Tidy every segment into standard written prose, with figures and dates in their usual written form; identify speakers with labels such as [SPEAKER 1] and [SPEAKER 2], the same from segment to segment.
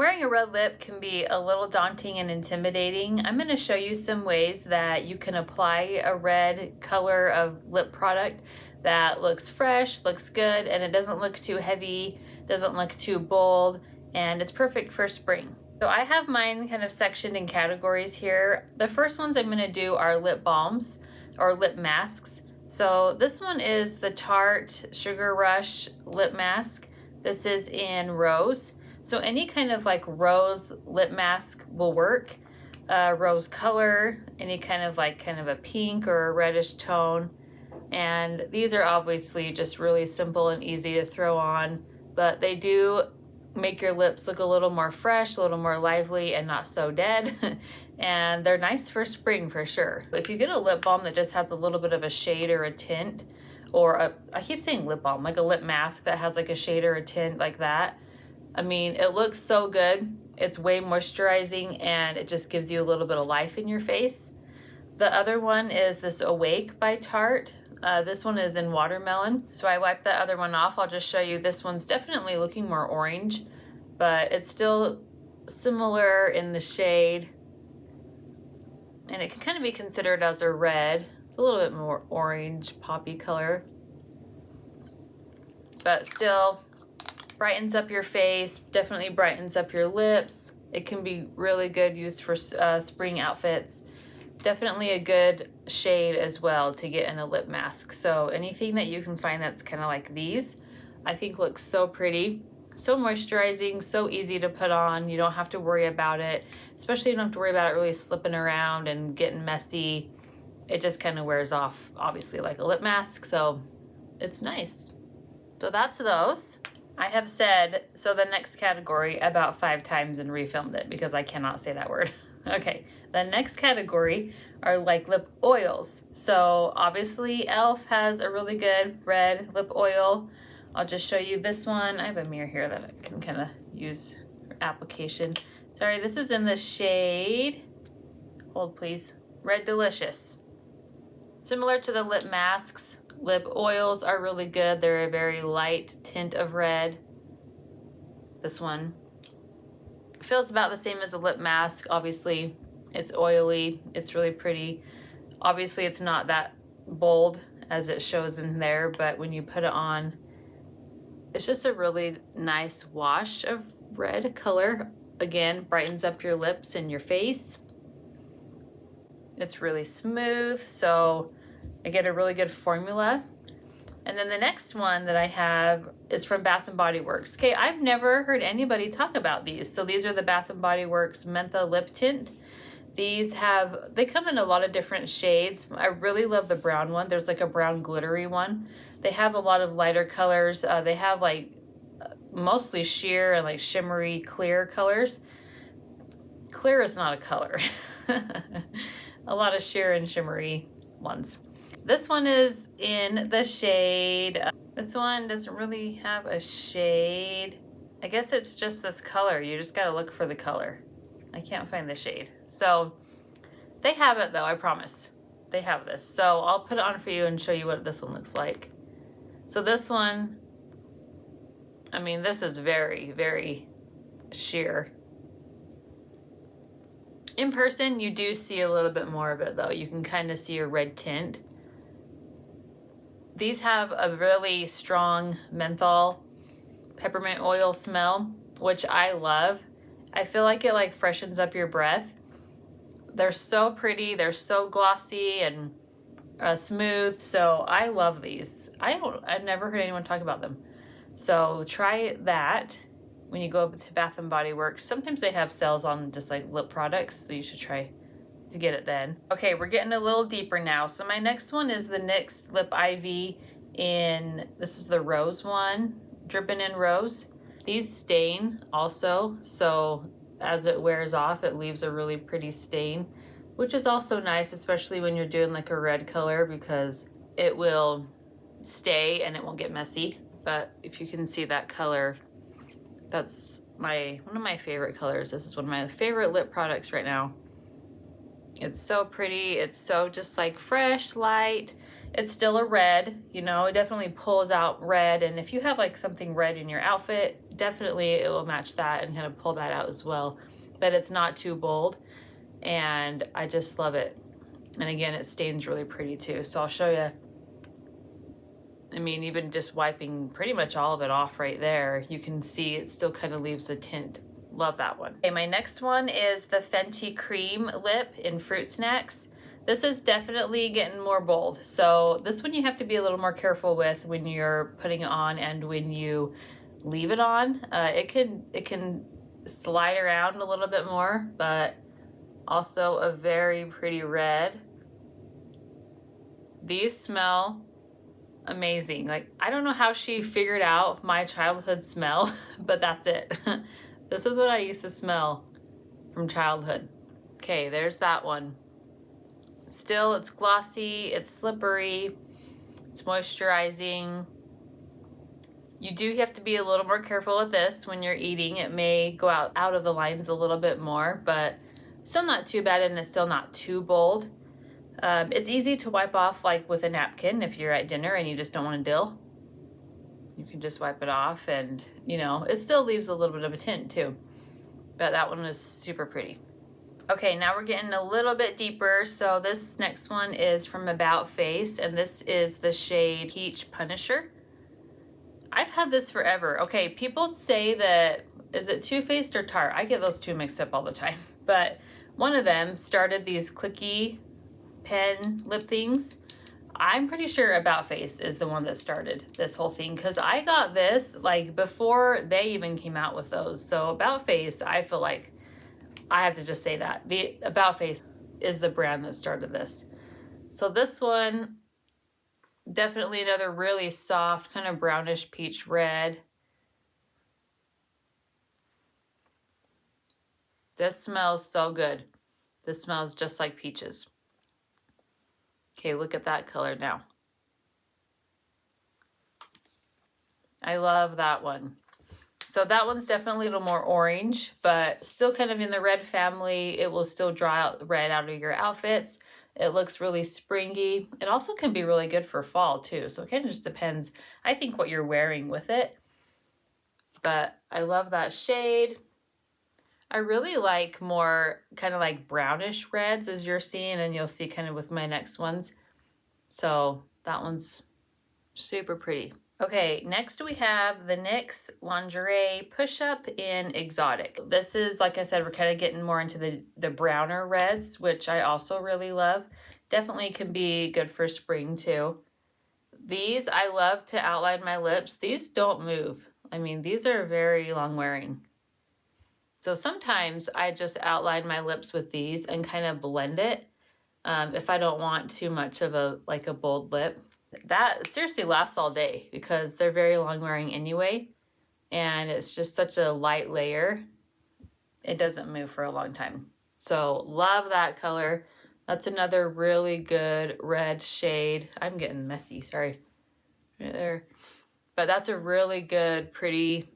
[SPEAKER 1] wearing a red lip can be a little daunting and intimidating, I'm going to show you some ways that you can apply a red color of lip product that looks fresh, looks good, and it doesn't look too heavy, doesn't look too bold, and it's perfect for spring. So I have mine kind of sectioned in categories here. The first ones I'm going to do are lip balms or lip masks. So this one is the Tarte Sugar Rush Lip Mask. This is in rose. So any kind of like rose lip mask will work. Rose color, any kind of a pink or a reddish tone. And these are obviously just really simple and easy to throw on, but they do make your lips look a little more fresh, a little more lively, and not so dead. And they're nice for spring for sure. If you get a lip balm that just has a little bit of a shade or a tint, or I keep saying lip balm, like a lip mask that has like a shade or a tint like that, I mean, it looks so good. It's way moisturizing and it just gives you a little bit of life in your face. The other one is this Awake by Tarte. This one is in watermelon. So I wiped that other one off. I'll just show you. This one's definitely looking more orange, but it's still similar in the shade. And it can kind of be considered as a red. It's a little bit more orange, poppy color. But still brightens up your face, definitely brightens up your lips. It can be really good used for spring outfits. Definitely a good shade as well to get in a lip mask. So anything that you can find that's kind of like these, I think looks so pretty, so moisturizing, so easy to put on. You don't have to worry about it, especially you don't have to worry about it really slipping around and getting messy. It just kind of wears off, obviously, like a lip mask, so it's nice. So that's those. I have said, so the next category about 5 times and refilmed it because I cannot say that word. Okay, the next category are like lip oils. So obviously e.l.f. has a really good red lip oil. I'll just show you this one. I have a mirror here that I can kind of use for application. Sorry, this is in the shade, hold please, Red Delicious. Similar to the lip masks, lip oils are really good. They're a very light tint of red. This one feels about the same as a lip mask. Obviously, it's oily. It's really pretty. Obviously, it's not that bold as it shows in there, but when you put it on, it's just a really nice wash of red color. Again, brightens up your lips and your face. It's really smooth, so I get a really good formula. And then the next one that I have is from Bath & Body Works. Okay, I've never heard anybody talk about these. So these are the Bath & Body Works Mentha Lip Tint. They come in a lot of different shades. I really love the brown one. There's like a brown glittery one. They have a lot of lighter colors. They have like mostly sheer and like shimmery clear colors. Clear is not a color. A lot of sheer and shimmery ones. This one is in the shade. This one doesn't really have a shade. I guess it's just this color. You just gotta look for the color. I can't find the shade. So they have it though, I promise. They have this. So I'll put it on for you and show you what this one looks like. So this one, I mean, this is very, very sheer. In person, you do see a little bit more of it though. You can kind of see a red tint. These have a really strong menthol peppermint oil smell, which I love. I feel like it like freshens up your breath. They're so pretty, they're so glossy and smooth, so I love these. I've never heard anyone talk about them. So try that when you go up to Bath & Body Works. Sometimes they have sales on just like lip products, so you should try to get it then. Okay, we're getting a little deeper now. So my next one is the NYX Lip Ivy this is the rose one, Drippin' in Rose. These stain also, so as it wears off, it leaves a really pretty stain, which is also nice, especially when you're doing like a red color, because it will stay and it won't get messy. But if you can see that color, that's one of my favorite colors. This is one of my favorite lip products right now. It's so pretty. It's so just like fresh, light. It's still a red, you know, it definitely pulls out red. And if you have like something red in your outfit, definitely it will match that and kind of pull that out as well. But it's not too bold, and I just love it. And again, it stains really pretty too. So I'll show you. I mean, even just wiping pretty much all of it off right there, you can see it still kind of leaves a tint. Love that one. Okay, my next one is the Fenty Cream Lip in Fruit Snacks. This is definitely getting more bold. So this one you have to be a little more careful with when you're putting it on and when you leave it on. It can slide around a little bit more, but also a very pretty red. These smell amazing. Like, I don't know how she figured out my childhood smell, but that's it. This is what I used to smell from childhood. Okay, there's that one. Still, it's glossy, it's slippery, it's moisturizing. You do have to be a little more careful with this when you're eating. It may go out of the lines a little bit more, but still not too bad, and it's still not too bold. It's easy to wipe off like with a napkin if you're at dinner and you just don't want to dill. You can just wipe it off, and you know, it still leaves a little bit of a tint too. But that one was super pretty. Okay, now we're getting a little bit deeper. So this next one is from About Face, and this is the shade Peach Punisher. I've had this forever. Okay, people say that, is it Too Faced or Tarte? I get those two mixed up all the time. But one of them started these clicky pen lip things. I'm pretty sure About Face is the one that started this whole thing, because I got this like before they even came out with those. So About Face, I feel like I have to just say that the About Face is the brand that started this. So this one, definitely another really soft kind of brownish peach red. This smells so good. This smells just like peaches. Okay, look at that color now. I love that one. So that one's definitely a little more orange, but still kind of in the red family. It will still draw out the red out of your outfits. It looks really springy. It also can be really good for fall too. So it kind of just depends, I think, what you're wearing with it. But I love that shade. I really like more kind of like brownish reds, as you're seeing, and you'll see kind of with my next ones. So that one's super pretty. Okay, next we have the NYX Lingerie Push-Up in Exotic. This is, like I said, we're kind of getting more into the browner reds, which I also really love. Definitely can be good for spring too. These, I love to outline my lips. These don't move. I mean, these are very long wearing. So sometimes I just outline my lips with these and kind of blend it if I don't want too much of a bold lip. That seriously lasts all day because they're very long wearing anyway, and it's just such a light layer. It doesn't move for a long time. So love that color. That's another really good red shade. I'm getting messy, sorry. Right there. But that's a really good, pretty,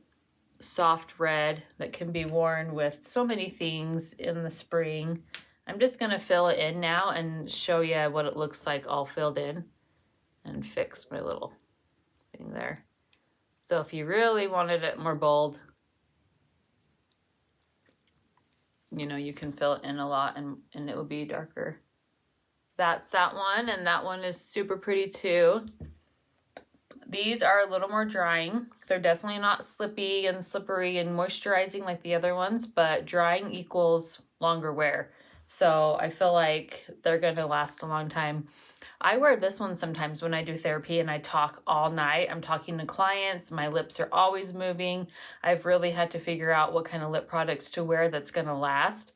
[SPEAKER 1] soft red that can be worn with so many things in the spring. I'm just gonna fill it in now and show you what it looks like all filled in, and fix my little thing there. So if you really wanted it more bold, you know, you can fill it in a lot and it will be darker. That's that one, and that one is super pretty too. These are a little more drying. They're definitely not slippy and slippery and moisturizing like the other ones, but drying equals longer wear. So I feel like they're gonna last a long time. I wear this one sometimes when I do therapy and I talk all night. I'm talking to clients, my lips are always moving. I've really had to figure out what kind of lip products to wear that's gonna last.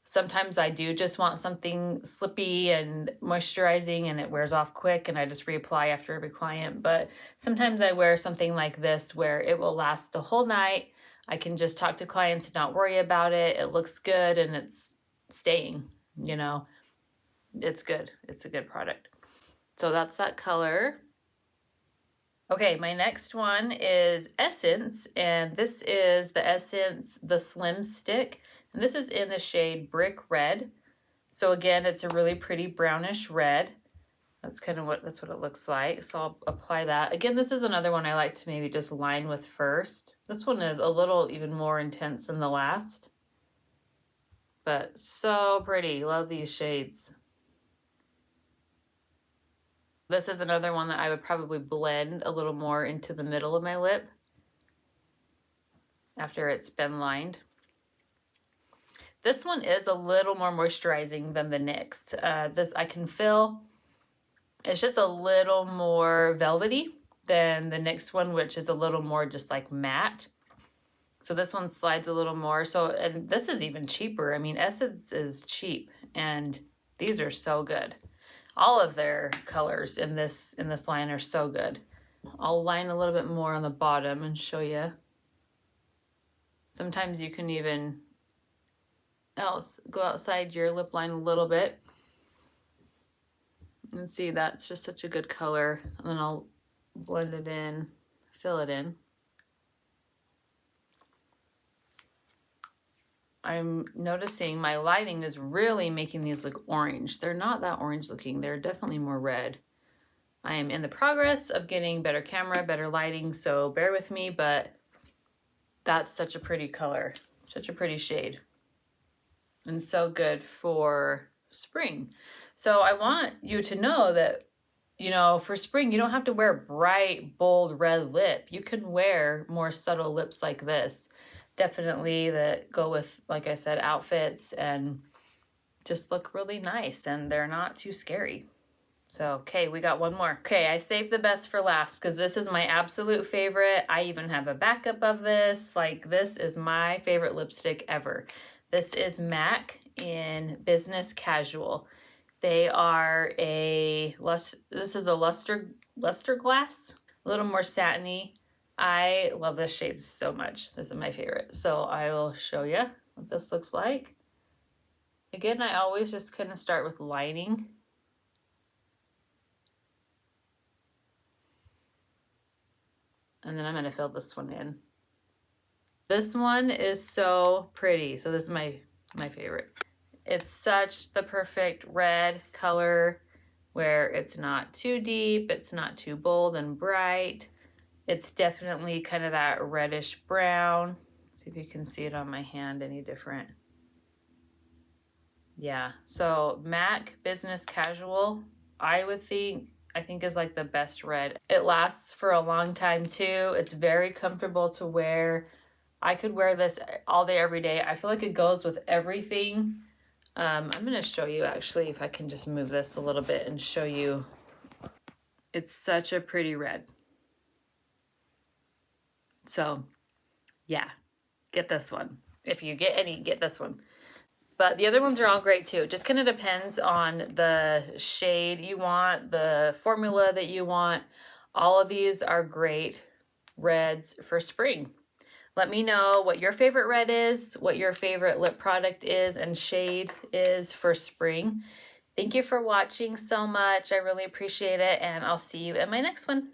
[SPEAKER 1] Sometimes I do just want something slippy and moisturizing and it wears off quick and I just reapply after every client. But sometimes I wear something like this where it will last the whole night. I can just talk to clients and not worry about it. It looks good and it's staying, you know. It's good. It's a good product. So that's that color. Okay, my next one is Essence, and this is the Essence The Slim Stick. And this is in the shade Brick Red. So again, it's a really pretty brownish red. That's what it looks like. So I'll apply that. Again, this is another one I like to maybe just line with first. This one is a little even more intense than the last. But so pretty. Love these shades. This is another one that I would probably blend a little more into the middle of my lip after it's been lined. This one is a little more moisturizing than the NYX. This I can feel, it's just a little more velvety than the NYX one, which is a little more just like matte. So this one slides a little more. So, and this is even cheaper. I mean, Essence is cheap and these are so good. All of their colors in this line are so good. I'll line a little bit more on the bottom and show you. Sometimes you can even go outside your lip line a little bit. And see, that's just such a good color. And then I'll blend it in, fill it in. I'm noticing my lighting is really making these look orange. They're not that orange looking. They're definitely more red. I am in the progress of getting better camera, better lighting, so bear with me, but that's such a pretty color, such a pretty shade. And so good for spring. So I want you to know that, you know, for spring, you don't have to wear bright, bold red lip. You can wear more subtle lips like this. Definitely that go with, like I said, outfits and just look really nice and they're not too scary. So, okay, we got one more. Okay, I saved the best for last because this is my absolute favorite. I even have a backup of this. Like, this is my favorite lipstick ever. This is MAC in Business Casual. They are this is a luster glass, a little more satiny. I love this shade so much. This is my favorite. So I will show you what this looks like. Again, I always just kind of start with lining. And then I'm going to fill this one in. This one is so pretty. So this is my favorite. It's such the perfect red color where it's not too deep, it's not too bold and bright. It's definitely kind of that reddish brown. See if you can see it on my hand any different. Yeah, so MAC Business Casual, I think is like the best red. It lasts for a long time too. It's very comfortable to wear. I could wear this all day, every day. I feel like it goes with everything. I'm gonna show you actually, if I can just move this a little bit and show you. It's such a pretty red. So yeah, get this one. If you get any, get this one. But the other ones are all great too. It just kind of depends on the shade you want, the formula that you want. All of these are great reds for spring. Let me know what your favorite red is, what your favorite lip product is and shade is for spring. Thank you for watching so much. I really appreciate it, and I'll see you in my next one.